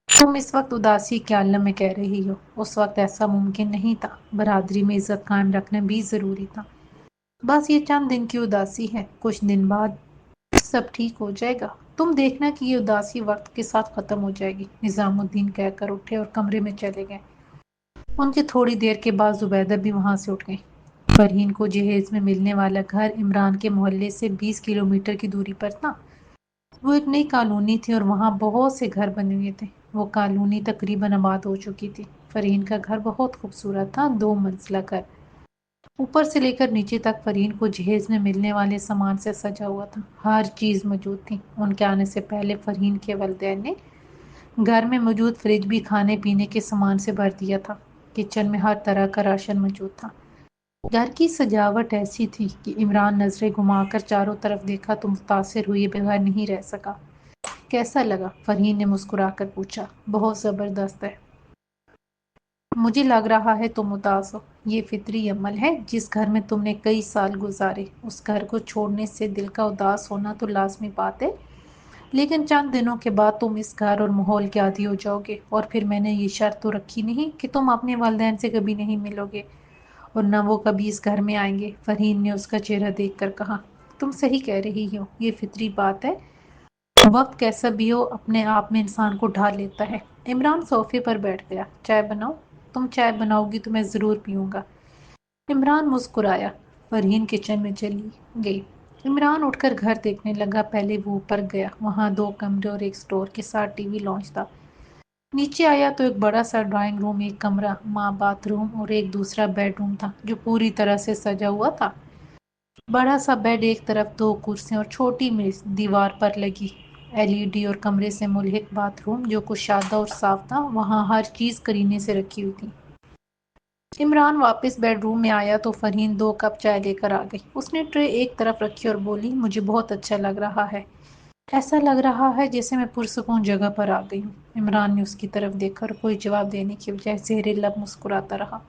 تم اس وقت اداسی کے عالم میں کہہ رہی ہو، اس وقت ایسا ممکن نہیں تھا، برادری میں عزت قائم رکھنا بھی ضروری تھا۔ بس یہ چند دن کی اداسی ہے، کچھ دن بعد سب ٹھیک ہو جائے گا، تم دیکھنا کہ یہ اداسی وقت کے ساتھ ختم ہو جائے گی۔ نظام الدین کہہ کر اٹھے اور کمرے میں چلے گئے۔ ان کی تھوڑی دیر کے بعد زبیدہ بھی وہاں سے اٹھ گئی۔ فرحین کو جہیز میں ملنے والا گھر عمران کے محلے سے 20 کلومیٹر کی دوری پر تھا۔ وہ ایک نئی کالونی تھی اور وہاں بہت سے گھر بنے ہوئے تھے۔ وہ کالونی تقریباً آباد ہو چکی تھی۔ فرحین کا گھر بہت خوبصورت تھا، 2 منزلہ گھر، اوپر سے لے کر نیچے تک فرحین کو جہیز میں ملنے والے سامان سے سجا ہوا تھا، ہر چیز موجود تھی۔ ان کے آنے سے پہلے فرحین کے والدین نے گھر میں موجود فریج بھی کھانے پینے کے سامان سے بھر دیا تھا۔ کچن میں ہر طرح کا راشن موجود تھا۔ گھر کی سجاوٹ ایسی تھی کہ عمران نظریں گھما کر چاروں طرف دیکھا تو متاثر ہوئے بغیر نہیں رہ سکا۔ کیسا لگا؟ فرحین نے مسکرا کر پوچھا۔ بہت زبردست ہے۔ مجھے لگ رہا ہے تم اداس ہو۔ یہ فطری عمل ہے، جس گھر میں تم نے کئی سال گزارے، اس گھر کو چھوڑنے سے دل کا اداس ہونا تو لازمی بات ہے، لیکن چند دنوں کے بعد تم اس گھر اور ماحول کے عادی ہو جاؤ گے، اور پھر میں نے یہ شرط تو رکھی نہیں کہ تم اپنے والدین سے کبھی نہیں ملو گے اور نہ وہ کبھی اس گھر میں آئیں گے۔ فرحین نے اس کا چہرہ دیکھ کر کہا، تم صحیح کہہ رہی ہو، یہ فطری بات ہے، وقت کیسا بھی ہو اپنے آپ میں انسان کو ڈھال لیتا ہے۔ عمران صوفے پر بیٹھ گیا۔ چائے بناؤ؟ تم چائے بناؤ گی تو میں ضرور پیوں گا۔ عمران مسکرایا۔ فرحین کچن میں چلی گئی۔ عمران اٹھ کر گھر دیکھنے لگا۔ پہلے وہ اوپر گیا، وہاں 2 کمرے اور ایک سٹور کے ساتھ ٹی وی لاؤنج تھا۔ نیچے آیا تو ایک بڑا سا ڈرائنگ روم، ایک کمرہ، ماں باتھ روم اور ایک دوسرا بیڈ روم تھا جو پوری طرح سے سجا ہوا تھا۔ بڑا سا بیڈ ایک طرف، 2 کرسیاں اور چھوٹی میز دیوار پر لگی LED، اور کمرے سے ملحق باتھ روم جو کشادہ اور صاف تھا، وہاں ہر چیز قرینے سے رکھی ہوئی تھی۔ عمران واپس بیڈ روم میں آیا تو فرحین 2 کپ چائے لے کر آ گئی۔ اس نے ٹرے ایک طرف رکھی اور بولی، مجھے بہت اچھا لگ رہا ہے، ایسا لگ رہا ہے جیسے میں پرسکون جگہ پر آ گئی ہوں۔ عمران نے اس کی طرف دیکھا اور کوئی جواب دینے کی بجائے زیر لب مسکراتا رہا۔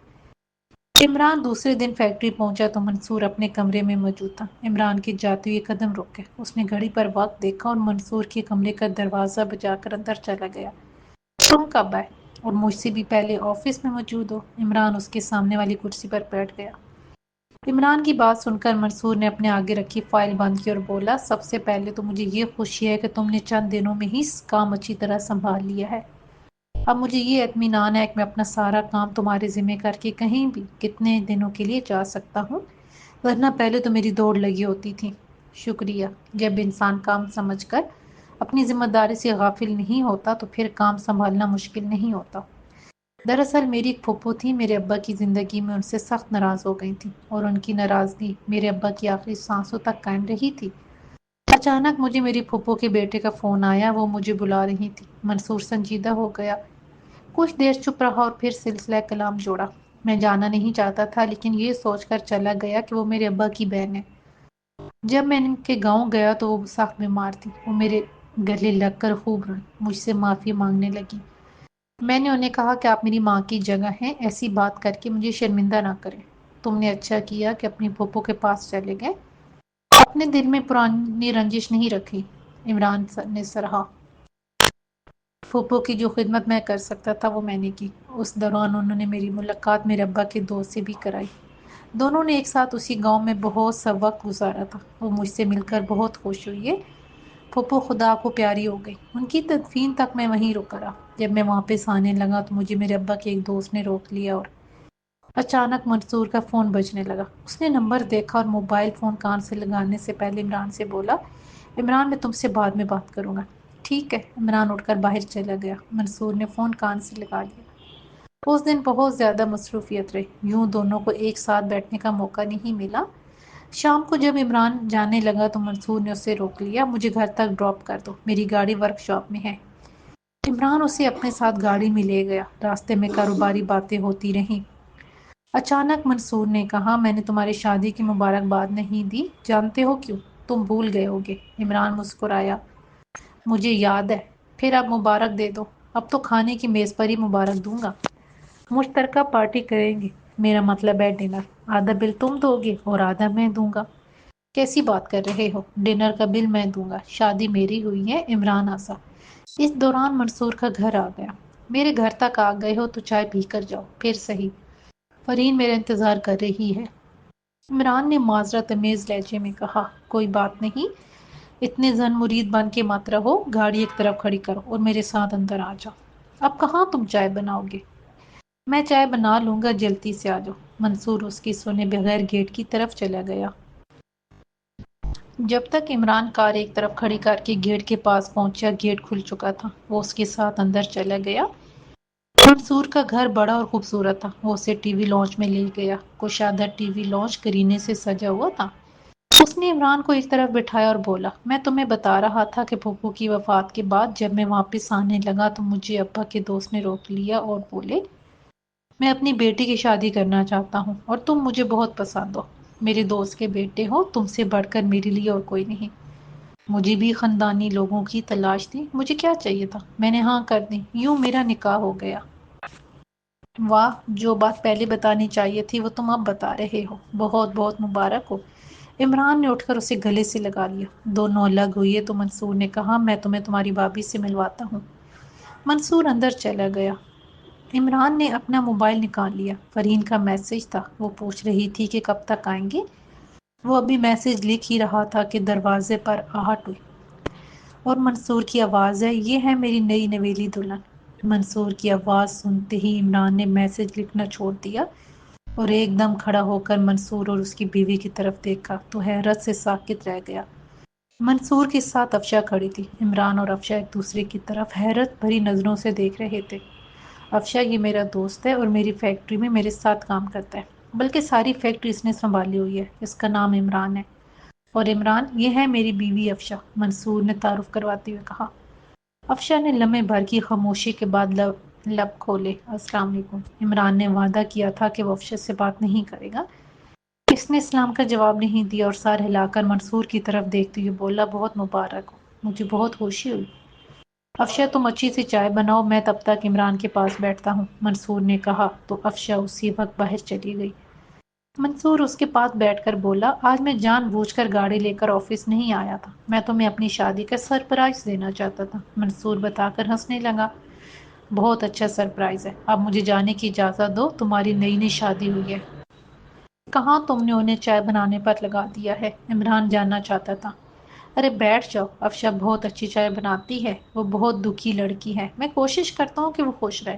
عمران دوسرے دن فیکٹری پہنچا تو منصور اپنے کمرے میں موجود تھا۔ عمران کے جاتے ہوئے قدم رک گئے۔ اس نے گھڑی پر وقت دیکھا اور منصور کے کمرے کا دروازہ بجا کر اندر چلا گیا۔ تم کب آئے؟ اور مجھ سے بھی پہلے آفس میں موجود ہو؟ عمران اس کے سامنے والی کرسی پر بیٹھ گیا۔ عمران کی بات سن کر منصور نے اپنے آگے رکھی فائل بند کی اور بولا، سب سے پہلے تو مجھے یہ خوشی ہے کہ تم نے چند دنوں میں ہی کام اچھی طرح سنبھال لیا ہے۔ اب مجھے یہ اطمینان ہے کہ میں اپنا سارا کام تمہارے ذمہ کر کے کہیں بھی کتنے دنوں کے لیے جا سکتا ہوں، ورنہ پہلے تو میری دوڑ لگی ہوتی تھی۔ شکریہ۔ جب انسان کام سمجھ کر اپنی ذمہ داری سے غافل نہیں ہوتا تو پھر کام سنبھالنا مشکل نہیں ہوتا۔ دراصل میری ایک پھوپھو تھی، میرے ابا کی زندگی میں ان سے سخت ناراض ہو گئی تھی، اور ان کی ناراضگی میرے ابا کی آخری سانسوں تک قائم رہی تھی۔ اچانک مجھے میری پھوپھو کے بیٹے کا فون آیا، وہ مجھے بلا رہی تھی۔ منصور سنجیدہ ہو گیا، کچھ دیر چپ رہا اور پھر سلسلہ کلام جوڑا، میں جانا نہیں چاہتا تھا لیکن یہ سوچ کر چلا گیا کہ وہ میرے ابا کی بہن ہے۔ جب میں ان کے گاؤں گیا تو وہ سخت بیمار تھی، وہ میرے گلے لگ کر خوب روئی، مجھ سے معافی مانگنے لگی۔ میں نے انہیں کہا کہ آپ میری ماں کی جگہ ہیں، ایسی بات کر کے مجھے شرمندہ نہ کریں۔ تم نے اچھا کیا کہ اپنی پھوپھو کے پاس چلے گئے، اپنے دل میں پرانی رنجش نہیں رکھی، عمران نے سراہا۔ پھوپھو کی جو خدمت میں کر سکتا تھا وہ میں نے کی۔ اس دوران انہوں نے میری ملاقات میرے ابا کے دوست سے بھی کرائی۔ دونوں نے ایک ساتھ اسی گاؤں میں بہت سا وقت گزارا تھا۔ وہ مجھ سے مل کر بہت خوش ہوئی ہے۔ پھوپھو خدا کو پیاری ہو گئی، ان کی تدفین تک میں وہیں رکا رہا۔ جب میں واپس آنے لگا تو مجھے میرے ابا کے ایک دوست نے روک لیا اور اچانک منصور کا فون بجنے لگا۔ اس نے نمبر دیکھا اور موبائل فون کان سے لگانے سے پہلے عمران سے بولا، عمران میں تم سے بعد میں بات کروں گا۔ ٹھیک ہے۔ عمران اٹھ کر باہر چلا گیا۔ منصور نے فون کان سے لگا لیا۔ اس دن بہت زیادہ مصروفیت رہی، یوں دونوں کو ایک ساتھ بیٹھنے کا موقع نہیں ملا۔ شام کو جب عمران جانے لگا تو منصور نے اسے روک لیا، مجھے گھر تک ڈراپ کر دو، میری گاڑی ورک شاپ میں ہے۔ عمران اسے اپنے ساتھ گاڑی میں لے گیا۔ راستے میں کاروباری باتیں ہوتی رہیں۔ اچانک منصور نے کہا، میں نے تمہاری شادی کی مبارکباد نہیں دی، جانتے ہو کیوں؟ تم بھول گئے ہوگے۔ عمران مسکرایا، مجھے یاد ہے۔ پھر اب مبارک دے دو۔ اب تو کھانے کی میز پر ہی مبارک دوں گا۔ مشترکہ پارٹی کریں گے، میرا مطلب ہے ڈنر۔ آدھا بل تم دو گے اور آدھا میں دوں گا۔ کیسی بات کر رہے ہو؟ ڈنر کا بل میں دوں گا، شادی میری ہوئی ہے۔ عمران ہنسا۔ اس دوران منصور کا گھر آ گیا۔ میرے گھر تک آ گئے ہو تو چائے پی کر جاؤ، پھر صحیح، فرین میرا انتظار کر رہی ہے۔ عمران نے معذرت آمیز لہجے میں کہا، کوئی بات نہیں، اتنے زن مرید بن کے مت رہو، گاڑی ایک طرف کھڑی کرو اور میرے ساتھ اندر آ جاؤ۔ اب کہاں تم چائے بناؤ گے؟ میں چائے بنا لوں گا، جلدی سے آ جاؤ۔ منصور اس کی سنے بغیر گیٹ کی طرف چلا گیا۔ جب تک عمران کار ایک طرف کھڑی کر کے گیٹ کے پاس پہنچا، گیٹ کھل چکا تھا۔ وہ اس کے ساتھ اندر چلا گیا۔ منصور کا گھر بڑا اور خوبصورت تھا۔ وہ اسے ٹی وی لانچ میں لے گیا۔ کشادہ ٹی وی لانچ کرینے سے سجا ہوا تھا۔ اس نے عمران کو ایک طرف بٹھایا اور بولا، میں تمہیں بتا رہا تھا کہ پھپھو کی وفات کے بعد جب میں واپس آنے لگا تو مجھے ابا کے دوست نے روک لیا اور بولے، میں اپنی بیٹی کی شادی کرنا چاہتا ہوں اور تم مجھے بہت پسند ہو۔ میرے دوست کے بیٹے ہو، تم سے بڑھ کر میرے لیے اور کوئی نہیں۔ مجھے بھی خاندانی لوگوں کی تلاش تھی، مجھے کیا چاہیے تھا، میں نے ہاں کر دی، یوں میرا نکاح ہو گیا۔ واہ، جو بات پہلے بتانی چاہیے تھی وہ تم اب بتا رہے ہو، بہت بہت مبارک ہو۔ عمران نے اٹھ کر اسے گلے سے لگا لیا۔ دونوں الگ ہوئے تو منصور نے کہا، میں تمہیں تمہاری بھابھی سے ملواتا ہوں۔ منصور اندر چلا گیا۔ عمران نے اپنا موبائل نکال لیا۔ فرین کا میسج تھا، وہ پوچھ رہی تھی کہ کب تک آئیں گے۔ وہ ابھی میسج لکھ ہی رہا تھا کہ دروازے پر آہٹ ہوئی اور منصور کی آواز ہے، یہ ہے میری نئی نویلی دلہن۔ منصور کی آواز سنتے ہی عمران نے میسج لکھنا چھوڑ دیا اور ایک دم کھڑا ہو کر منصور اور اس کی بیوی کی طرف دیکھا تو حیرت سے ساکت رہ گیا۔ منصور کے ساتھ افشا کھڑی تھی۔ عمران اور افشا ایک دوسرے کی طرف حیرت بھری نظروں سے دیکھ رہے تھے۔ افشا، یہ میرا دوست ہے اور میری فیکٹری میں میرے ساتھ کام کرتا ہے، بلکہ ساری فیکٹری اس نے سنبھالی ہوئی ہے۔ اس کا نام عمران ہے۔ اور عمران، یہ ہے میری بیوی افشا، منصور نے تعارف کرواتے ہوئے کہا۔ افشا نے لمحے بھر کی خاموشی کے بعد لب کھولے۔ السلام علیکم۔ عمران نے وعدہ کیا تھا کہ وہ افشا سے بات نہیں کرے گا۔ اس نے اسلام کا جواب نہیں دیا اور سر ہلا کر منصور کی طرف دیکھتے ہوئے بولا، بہت مبارک ہو، مجھے بہت خوشی ہوئی۔ افشا، تم اچھی سی چائے بناؤ، میں تب تک عمران کے پاس بیٹھتا ہوں، منصور نے کہا تو افشا اسی وقت باہر چلی گئی۔ منصور اس کے پاس بیٹھ کر بولا، آج میں جان بوجھ کر گاڑی لے کر آفس نہیں آیا تھا، میں تمہیں اپنی شادی کا سرپرائز دینا چاہتا تھا۔ منصور بتا کر ہنسنے لگا، بہت اچھا سرپرائز ہے، اب مجھے جانے کی اجازت دو، تمہاری نئی نئی شادی ہوئی ہے۔ کہاں تم نے انہیں چائے بنانے پر لگا دیا ہے؟ عمران جاننا چاہتا تھا۔ ارے بیٹھ جاؤ، افشا بہت اچھی چائے بناتی ہے، وہ بہت دکھی لڑکی ہے، میں کوشش کرتا ہوں کہ وہ خوش رہے۔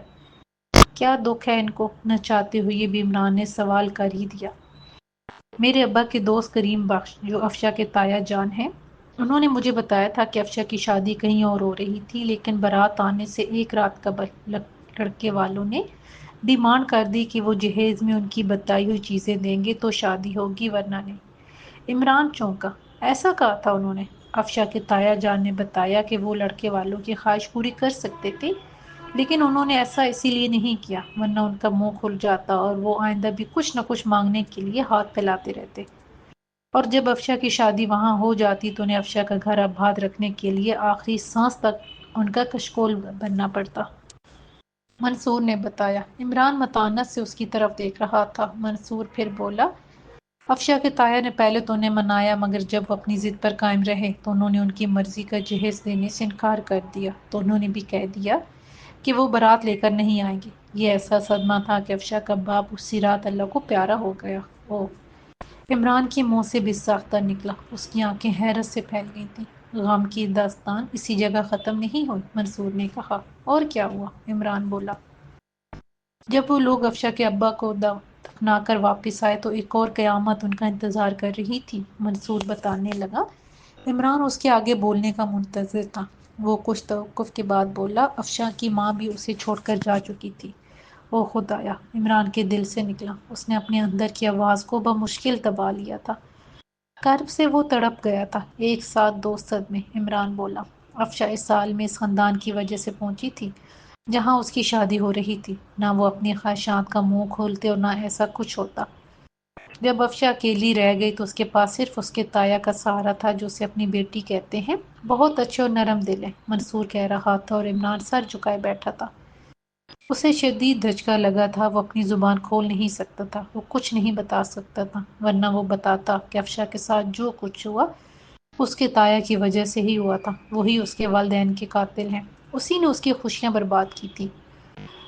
کیا دکھ ہے ان کو؟ نہ چاہتے ہوئے بھی عمران نے سوال کر ہی دیا۔ میرے ابا کے دوست کریم بخش، جو افشا کے تایا جان ہیں، انہوں نے مجھے بتایا تھا کہ افشا کی شادی کہیں اور ہو رہی تھی، لیکن بارات آنے سے ایک رات قبل لڑکے والوں نے ڈیمانڈ کر دی کہ وہ جہیز میں ان کی بتائی ہوئی چیزیں دیں گے تو شادی ہوگی ورنہ نہیں۔ عمران چونکا، ایسا کہا تھا انہوں نے؟ افشا کے تایا جان نے بتایا کہ وہ لڑکے والوں کی خواہش پوری کر سکتے تھے، لیکن انہوں نے ایسا اسی لیے نہیں کیا ورنہ ان کا منہ کھل جاتا اور وہ آئندہ بھی کچھ نہ کچھ مانگنے کے لیے ہاتھ پھیلاتے رہتے، اور جب افشا کی شادی وہاں ہو جاتی تو انہیں افشا کا گھر آباد رکھنے کے لیے آخری سانس تک ان کا کشکول بننا پڑتا۔ منصور نے بتایا۔ عمران متانت سے اس کی طرف دیکھ رہا تھا۔ منصور پھر بولا، افشا کے تایا نے پہلے تو انہیں منایا، مگر جب وہ اپنی ضد پر قائم رہے تو انہوں نے ان کی مرضی کا جہیز دینے سے انکار کر دیا، تو انہوں نے بھی کہہ دیا کہ وہ بارات لے کر نہیں آئیں گے۔ یہ ایسا صدمہ تھا کہ افشا کا باپ اسی رات اللہ کو پیارا ہو گیا۔ اوہ! عمران کے منہ سے بھی ساختہ نکلا۔ اس کی آنکھیں حیرت سے پھیل گئی تھیں۔ غم کی داستان اسی جگہ ختم نہیں ہوئی، منصور نے کہا۔ اور کیا ہوا؟ عمران بولا۔ جب وہ لوگ افشا کے ابا کو دفنا کر واپس آئے تو ایک اور قیامت ان کا انتظار کر رہی تھی، منصور بتانے لگا۔ عمران اس کے آگے بولنے کا منتظر تھا۔ وہ کچھ توقف کے بعد بولا، افشا کی ماں بھی اسے چھوڑ کر جا چکی تھی۔ او خدایا! عمران کے دل سے نکلا۔ اس نے اپنے اندر کی آواز کو بمشکل دبا لیا تھا۔ کرب سے وہ تڑپ گیا تھا۔ ایک ساتھ دو صدمے، عمران بولا۔ افشا اس سال میں اس خاندان کی وجہ سے پہنچی تھی، جہاں اس کی شادی ہو رہی تھی، نہ وہ اپنی خواہشات کا منہ کھولتے اور نہ ایسا کچھ ہوتا۔ جب افشا اکیلی رہ گئی تو اس کے پاس صرف اس کے تایا کا سہارا تھا جو اسے اپنی بیٹی کہتے ہیں۔ بہت اچھے اور نرم دل ہے، منصور کہہ رہا تھا اور عمران سر جھکائے بیٹھا تھا۔ اسے شدید دھچکا لگا تھا، وہ اپنی زبان کھول نہیں سکتا تھا، وہ کچھ نہیں بتا سکتا تھا، ورنہ وہ بتاتا کہ افشا کے ساتھ جو کچھ ہوا اس کے تایا کی وجہ سے ہی ہوا تھا، وہی اس کے والدین کے قاتل ہیں، اسی نے اس کی خوشیاں برباد کی تھی۔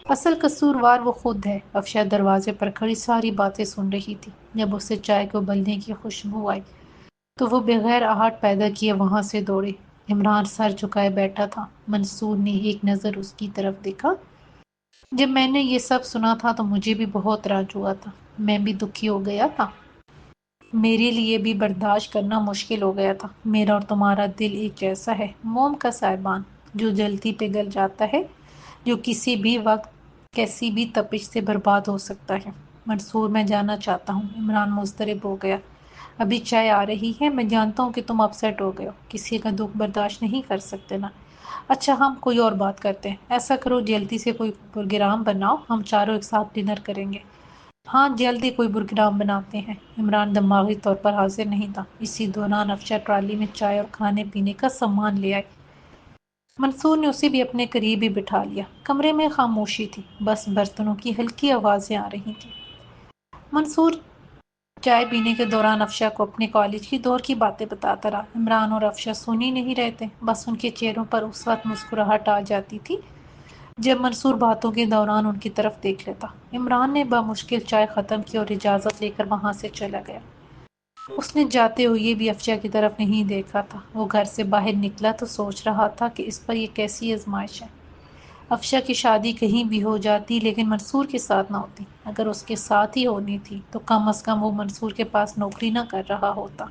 اصل قصوروار وہ خود ہے۔ افشا دروازے پر کھڑی ساری باتیں سن رہی تھی۔ جب اسے چائے کو ابلنے کی خوشبو آئی تو وہ بغیر آہٹ پیدا کیے وہاں سے دوڑی۔ عمران سر جھکائے بیٹھا تھا۔ منصور نے ایک نظر اس کی طرف دیکھا۔ جب میں نے یہ سب سنا تھا تو مجھے بھی بہت رنج ہوا تھا، میں بھی دکھی ہو گیا تھا، میرے لیے بھی برداشت کرنا مشکل ہو گیا تھا۔ میرا اور تمہارا دل ایک جیسا ہے، موم کا سائبان جو جلتی پگھل جاتا ہے، جو کسی بھی وقت کیسی بھی تپش سے برباد ہو سکتا ہے۔ منصور میں جانا چاہتا ہوں۔ عمران مضطرب ہو گیا۔ ابھی چائے آ رہی ہے، میں جانتا ہوں کہ تم اپسیٹ ہو گئے ہو، کسی کا دکھ برداشت نہیں کر سکتے نا۔ اچھا ہم کوئی اور بات کرتے ہیں، ایسا کرو جلدی سے کوئی پروگرام بناؤ، ہم چاروں ایک ساتھ ڈنر کریں گے۔ ہاں جلدی کوئی پروگرام بناتے ہیں۔ عمران دماغی طور پر حاضر نہیں تھا۔ اسی دوران افشا ٹرالی میں چائے اور کھانے پینے کا سامان لے آئی۔ منصور نے اسے بھی اپنے قریب ہی بٹھا لیا۔ کمرے میں خاموشی تھی، بس برتنوں کی ہلکی آوازیں آ رہی تھیں۔ منصور چائے پینے کے دوران افشا کو اپنے کالج کی دور کی باتیں بتاتا رہا۔ عمران اور افشا سن ہی نہیں رہتے، بس ان کے چہروں پر اس وقت مسکراہٹ آ جاتی تھی جب منصور باتوں کے دوران ان کی طرف دیکھ لیتا۔ عمران نے بمشکل چائے ختم کی اور اجازت لے کر وہاں سے چلا گیا۔ اس نے جاتے ہوئے بھی افشا کی طرف نہیں دیکھا تھا۔ وہ گھر سے باہر نکلا تو سوچ رہا تھا کہ اس پر یہ کیسی آزمائش ہے۔ افشا کی شادی کہیں بھی ہو جاتی لیکن منصور کے ساتھ نہ ہوتی۔ اگر اس کے ساتھ ہی ہونی تھی تو کم از کم وہ منصور کے پاس نوکری نہ کر رہا ہوتا۔